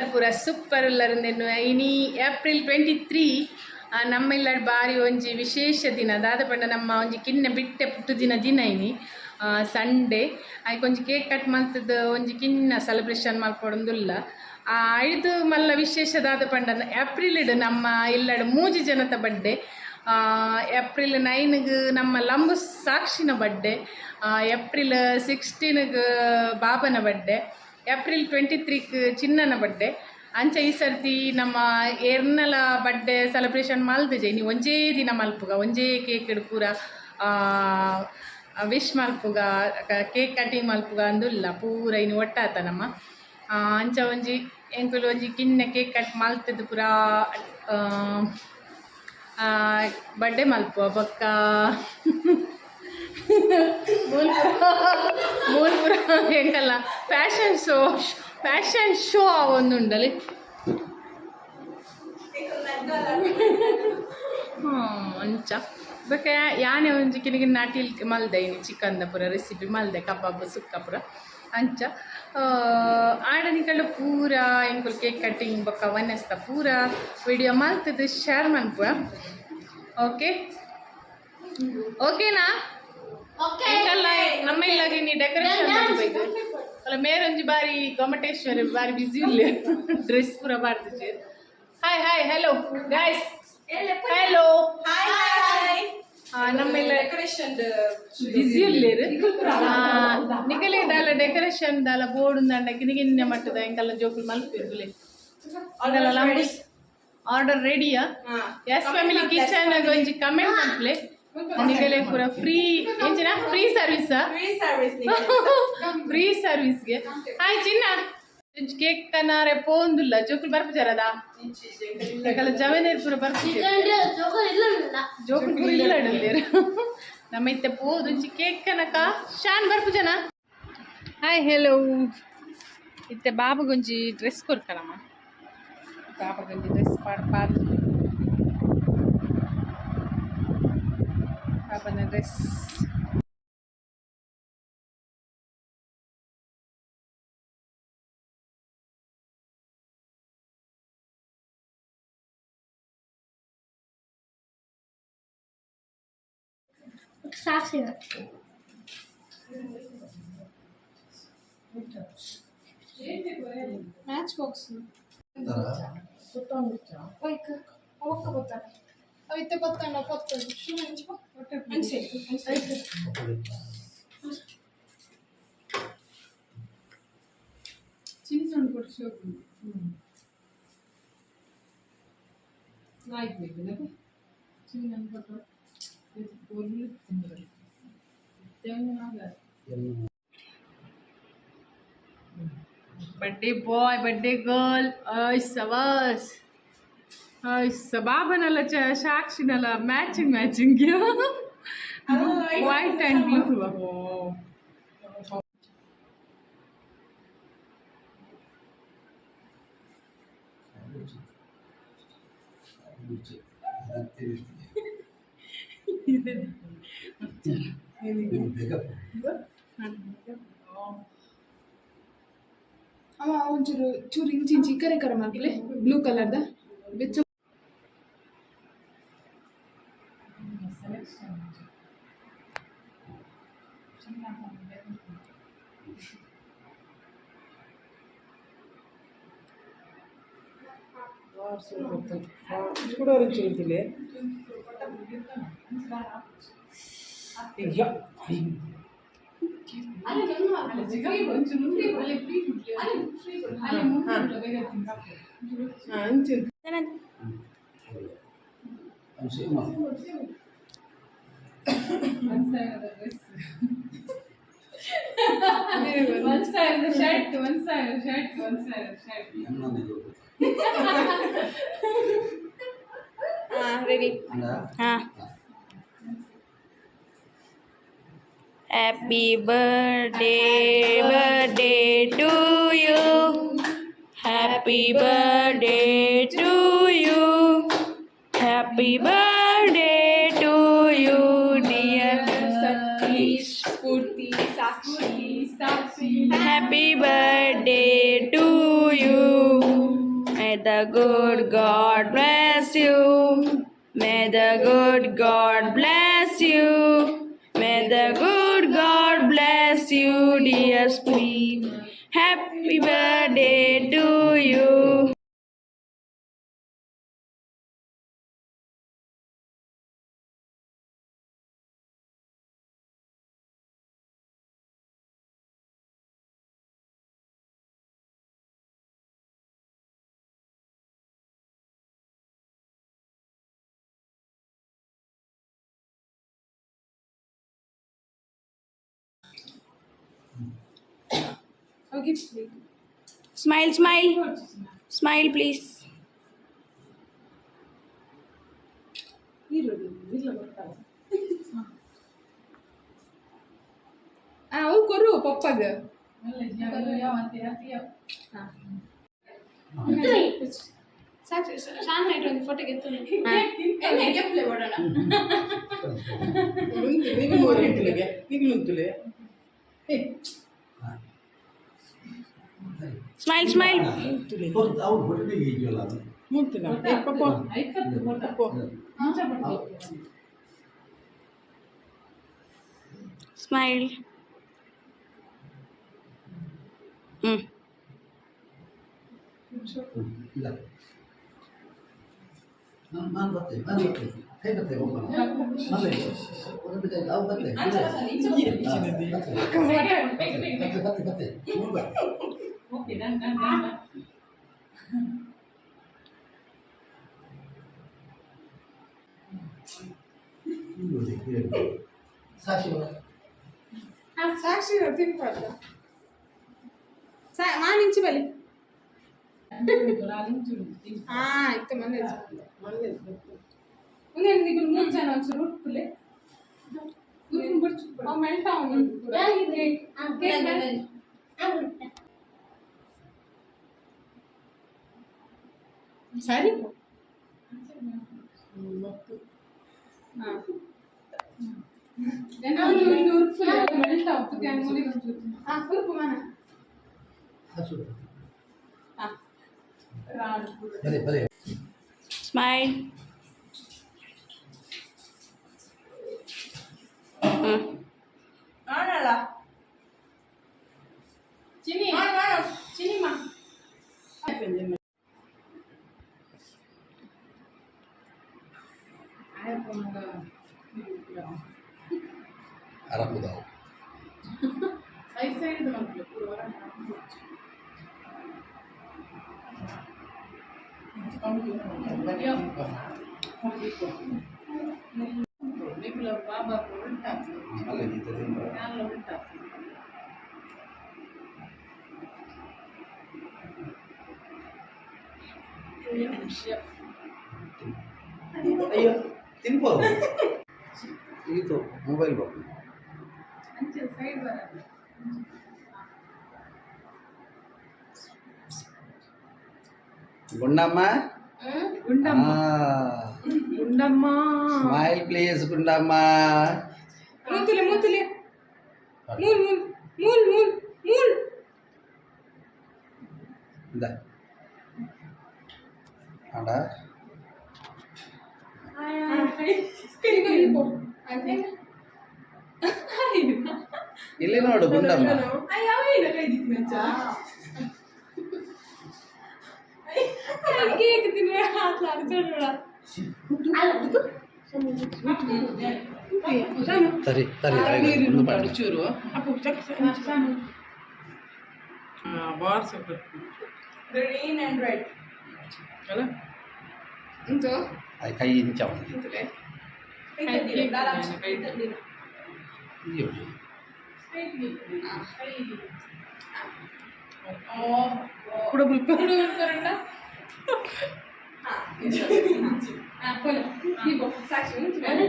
ಎಲ್ಲರೂ ಪೂರ ಸೂಪರ್ ಎಲ್ಲರಿಂದೇನು ಇನಿ ಏಪ್ರಿಲ್ 23 ನಮ್ಮೆಲ್ಲರ ಬಾರಿ ಒಂಜಿ ವಿಶೇಷ ದಿನ ದಾದ ಪಂಡ ನಮ್ಮ ಒಂಜಿ ಕಿನ್ನ ಬಿಟ್ಟೆ ಪುಟ್ಟು ದಿನ ಇನಿ ಸಂಡೇ ಆಯ್ಕೆ ಒಂಜಿ ಕೇಕ್ ಕಟ್ ಮಲ್ತದ ಒಂಜಿ ಕಿನ್ನ ಸೆಲೆಬ್ರೇಷನ್ ಮಲ್ಪೊಡೊಂದುಲ್ಲ ಐದು ಮಲ್ಲ ವಿಶೇಷ ದಾದ ಪಂಡ ಏಪ್ರಿಲ್ ನಮ್ಮ ಎಲ್ಲರ ಮೂಜಿ ಜನತ ಬರ್ಡೇ ಏಪ್ರಿಲ್ 9 ನಮ್ಮ ಲಂಬು ಸಾಕ್ಷಿನ ಬರ್ಡೇ ಏಪ್ರಿಲ್ 16 ಬಾಬನ ಬರ್ಡೇ ಏಪ್ರಿಲ್ 23 ಚಿನ್ನನ ಬರ್ಡೇ ಅಂಚ ಈ ಸರ್ತಿ ನಮ್ಮ ಎರ್ನಲ ಬರ್ಡೇ ಸೆಲೆಬ್ರೇಷನ್ ಮಲ್ದಿಜೆ ನೀವು ಒಂಜೇ ದಿನ ಮಲ್ಪುಗ ಒಂಜೇ ಕೇಕ್ ಪೂರ ವಿಶ್ ಮಲ್ಪುಗ ಕೇಕ್ ಕಟಿಂಗ್ ಮಲ್ಪುಗ ಅಂದುಲ್ಲ ಪೂರ ಇನ್ನು ಒಟ್ಟಾತ ನಮ್ಮ ಅಂಚ ಒಂಜಿ ಎಂಕುಲು ಒಂಜಿ ಕಿನ್ನ ಕೇಕ್ ಕಟ್ ಮಲ್ತದ್ದು ಪೂರ ಬರ್ಡೇ ಮಲ್ಪುವ ಬೊಕ್ಕ ಮೂಲ್ಪುರ ಎಂಕಲ್ಲ ಫ್ಯಾಷನ್ ಶೋ ಒಂದುಂಡಲಿ ಅಂಚ ಬೊಕ್ಕ ಯಾನೆ ಒಂಜಿ ಕಿನಿಗೆ ನಾಟಿಲ್ ಮಲ್ದೆ ಇನಿ ಚಿಕನ್ದ ಪೂರ ರೆಸಿಪಿ ಮಲ್ದೆ ಕಬಾಬ್ ಸುಕ್ಕ ಪೂರ ಅಂಚ ಆಡನಿಕಲ್ಲು ಪೂರ ಎಂಕುಲು ಕೇಕ್ ಕಟ್ಟಿಂಗ್ ಬೊಕ್ಕ ವನಸ್ತ ಪೂರ ವಿಡಿಯೋ ಮಲ್ತದ್ದು ಶೇರ್ ಮನ್ಪುವ ಓಕೆನಾ ಎಂಕಲ್ಲ ನಮ್ಮ ಇಲ್ಲಾಗಿ ನೀ ಡೆಕೋರೇಷನ್ ಮಾಡಬೇಕು ಅಲ್ಲ ಮೇರೊಂಜಿ ಬಾರಿ ಗೊಮ್ಮಟೇಶ್ವರಿ ಬಾರಿ ಬ್ಯುಸಿ ಇಲ್ಲ ಡ್ರೆಸ್ ಪೂರ ಮಾಡ್ತಿದ್ದೆ ಹಾಯ್ ಹೆಲೋ ಗೈಸ್ ಹೆಲೋ ನಮ್ಮೆಲ್ಲ ಡೆಕೋರೇಷನ್ ಬ್ಯುಸಿ ಇಲ್ಲೇರು ನಿಕಲೆ ದಾಲ ಡೆಕೋರೇಷನ್ ದಾಲ ಬೋರ್ಡ್ ದಂಡ ಕಿನಿಗಿನ್ನ ಮಟ್ಟದ ಎಂಕಲ್ಲ ಜೋಕುಲು ಮಲ್ಪಿರ್ಗುಲೆ ಅದೆಲ್ಲ ಲಂಬು ಆರ್ಡರ್ ರೆಡಿಯಾ ಎಸ್ ಫ್ಯಾಮಿಲಿ ಕಿಚನ್ ಒಂಜಿ ಕಮೆಂಟ್ ಮಲ್ಪ್ಲೆ ನಿಗಲೆ ಪೂರ ಫ್ರೀ ಎಂಚಿನ ಫ್ರೀ ಸರ್ವಿಸ್ಗೆ ಹಾಯ್ ಚಿನ್ನ ಕೇಕ್ ಕನಾರೆ ಪೋಂದುಲ್ಲ ಜೋಕುಲು ಬರ್ಪುಜಾರದ ಯಾಕಲ್ಲ ಜವೆನೇರ್ ಪೂರ ಬರ್ಪುಜಾರ ಜೋಕುಲು ಇಲ್ಲಡಲ್ಲೇರು ನಮ್ಮ ಇತ್ತೆ ಪೋದು ಕೇಕ್ ಕನಕ ಶಾನ್ ಬರ್ಪುಜನ ಹಾಯ್ ಹೆಲೋ ಇತ್ತೆ ಬಾಬುಗೊಂಜಿ ಡ್ರೆಸ್ ಕೊರ್ಕನಮ್ಮ ಬಾಬುಗೊಂಜಿ ಡ್ರೆಸ್ ಪಾಡ್ ಬಾಬನ ಡ್ರೆಸ್ ಮ್ಯಾಚ್ ಬಾಕ್ಸ್ అయితే కొత్త చిన్న కొట్టు చిన్న बर्थडे बॉय बर्थडे गर्ल सवास बाबनल साक्षिनल मैचिंग white and blue ಒಂಚೂರು ಚೂರು ಇಂಚಿ ಕರೆ ಕರೆ ಮಾಡ್ಲಿ ಬ್ಲೂ ಕಲರ್ದ ಬೆಚ್ಚ కూడా రుచిలే one side the shirt one side ready Happy birthday to you. Happy birthday to you. Happy birthday to you, dear Satish Purti Sakshi. Happy birthday to you. the good God bless you. May the good God bless you. May the good God bless you, dear Spring. Happy birthday to you. Okay. Smile, smile. Smile, please. ಅವು ಕೊರು ಪಪ್ಪಗ ಸಾಕು ಶಾನ್ ಆಯ್ತು ಒಂದು ಫೋಟೋಗೆ Smile, smile. Smile. ನಾನು ಬರ್ತೇನೆ ಕೈ ಬರ್ತೇನೆ ಸಾಕ್ಷಿ ಸಾಕ್ಷಿ ತಿನ್ಬಾರ್ದು మా నుంచి బలి ఇక మంది ఉందండి ఇప్పుడు 3 జన వచ్చి రూట్లే ಮೆಲ್ಟಾ ಸರಿ ಮೆಲ್ಟಾ ಕುರುಕು ಮನ Smile. ಚಿನಿ ಚಿನಿಮಾ Arakudaw. ಸೈಡ್ ಮಕ್ಕಳು ಬಾಬಾ ಉಲ್ಟಾ ಉಲ್ಟಾ ಅಯ್ಯೋ ತಿನ್ಬೋದು ಇದು ಮೊಬೈಲ್ ಬಾಬು ಅಂಚೆ ಸೈಡ್ ಬರಲ್ಲ ಗುಂಡಮ್ಮ ಗುಂಡಮ್ಮ ಗುಂಡಮ್ಮ ಸ್ಮೈಲ್ ಪ್ಲೀಸ್ ಗುಂಡಮ್ಮ ಮೂತಲೆ ಮೂತಲೆ ಮೂಲ್ ಮೂಲ್ ಮೂಲ್ ಮೂಲ್ ಮೂಲ್ ಇಂದ ಆಡ ಇಲ್ಲಿ ನೋಡು ಗುಂಡಮ್ಮ ಕೇಕ್ ತಿನ್ನುವ ಸರಿ ಸರಿ ಒಂದು ಮಾಡಿ ಚೂರು ವಾಟ್ಸಪ್ ಗ್ರೀನ್ ಅಂಡ್ ರೆಡ್ ಅಲ್ಲ ಇಂತು ಅದು ಕೈ ಇಂಚ ಬಂದಿತ್ತು ಕೂಡ ಬುಲ್ಕ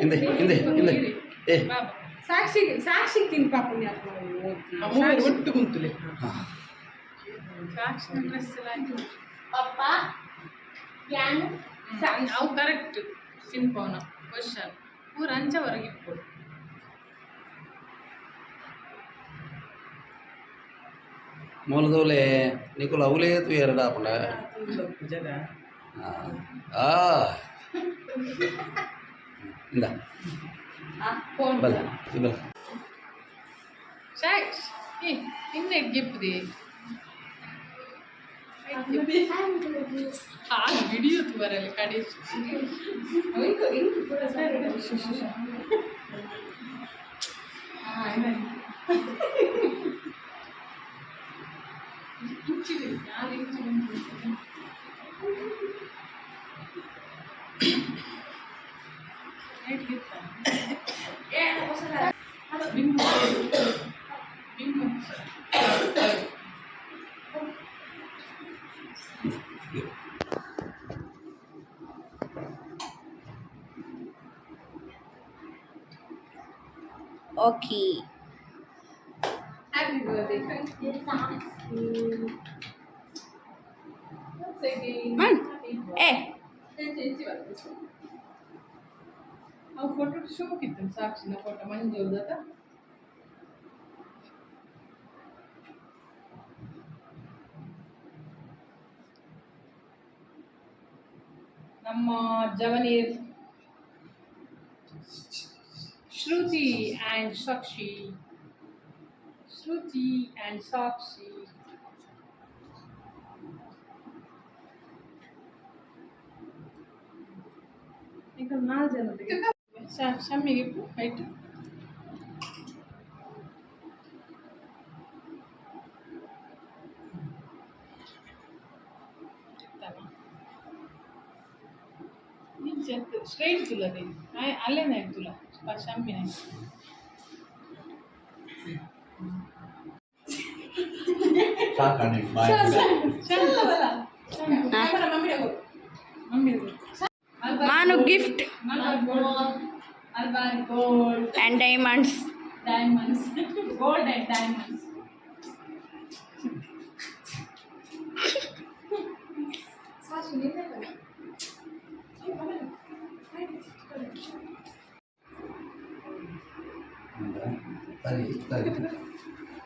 ಹಿಂದೆ ಹಿಂದೆ ಹಿಂದೆ ಏ ಸಾಕ್ಷಿ ಸಾಕ್ಷಿ ತಿನ್ ಪಾಪುಣ್ಯ ಮೂವರು ಒಟ್ಟು ಕುಂತಲೆ ಸಾಕ್ಷಿ ಡ್ರೆಸ್ ಅಪ್ಪ ಅವು ಕರೆಕ್ಟ್ ತಿನ್ಪವನ ಕ್ವಶನ್ ಪೂರ ಅಂಚವರೆಗೆ ಇಟ್ಕೊಡು ಮೂಲದೋಲೆ ನಿಕುಲ್ ಅವಲೇ ತು ಎರಡ ಆಪಂಡ ಜನ ಇಂದ ಬಲ ಬಲ ಸಾಕ್ಷ್ ಇನ್ನೇ ಗಿಫ್ಟ್ ಹಾಗೆ ಹಿಡಿಯೋದು ಬರಲ್ಲ ಕಡೆ Okay. Happy birthday. ಅವು ಫೋಟೋ ಶೋಕ್ ಇತ್ತು ಸಾಕ್ಷಿನ ಫೋಟೋ ಮಂಜುದ ನಮ್ಮ ಜವನೀರ್ Shruti and Sakshi. Shruti and Sakshi. ಈಗ 4 ಜನರಿಗೆ ಶಮ್ಮಿಗೆ ಆಯ್ತು ಸ್ಟ್ರೈಟ್ ತುಲ ಅಲ್ಲೇನೆ ತುಲ ಶಮ್ಮಿನ Manu gift gold and diamonds. Gold and diamonds.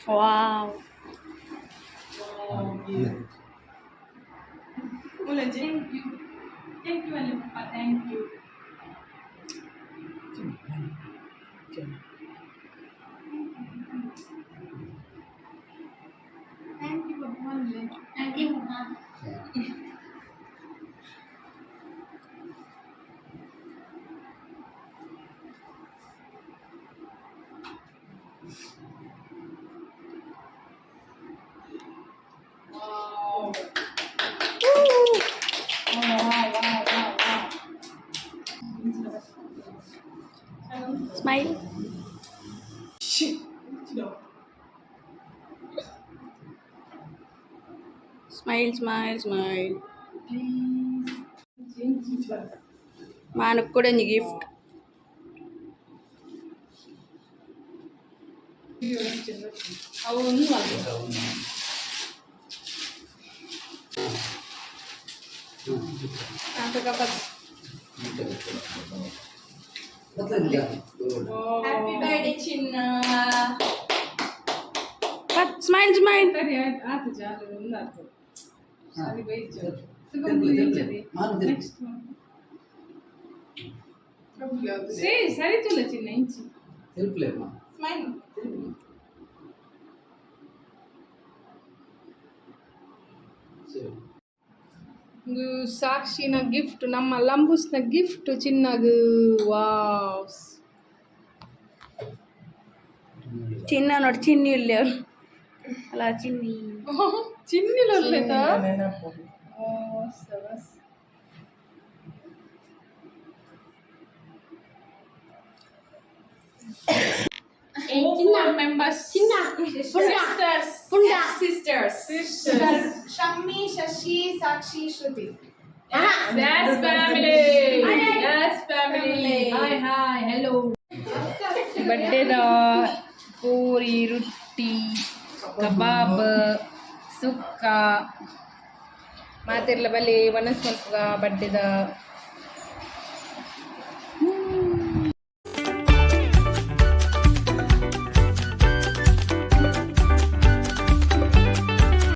Wow. Thank you, Alippa. Thank you. Thank you, Papa. Thank you, Papa. Wow. Smile. Smile, smile, smile. Manu kuda ni gift. ಅವನು Happy birthday, Chinna. But smile, smile. ಸರಿ ಆಯ್ತು ಜಾಲು ಒಂದಾಯ್ತು ಸರಿ ಬೈಚು next ಸರಿ ಸರಿ ತುಲ ಚಿನ್ನ ಇಂಚಿ smile ಇದು ಸಾಕ್ಷಿನ gift ನಮ್ಮ ಲಂಬೂಸ್ನ ಗಿಫ್ಟ್ ಚಿನ್ನಗ ವಾವ್ ಚಿನ್ನ ನೋಡಿ ಚಿನ್ನಿ ಇಲ್ಲಿ ಅಲ್ಲ ಚಿನ್ನಿ ಚಿನ್ನಿಲ Four members. Sisters. Shammi, Shashi, Sakshi, Shruti. Yes, family. Yes, family. Hi, hello. Birthday da puri, rutti, kebab, sukka. Matirla bale, vanas malpuga birthday da.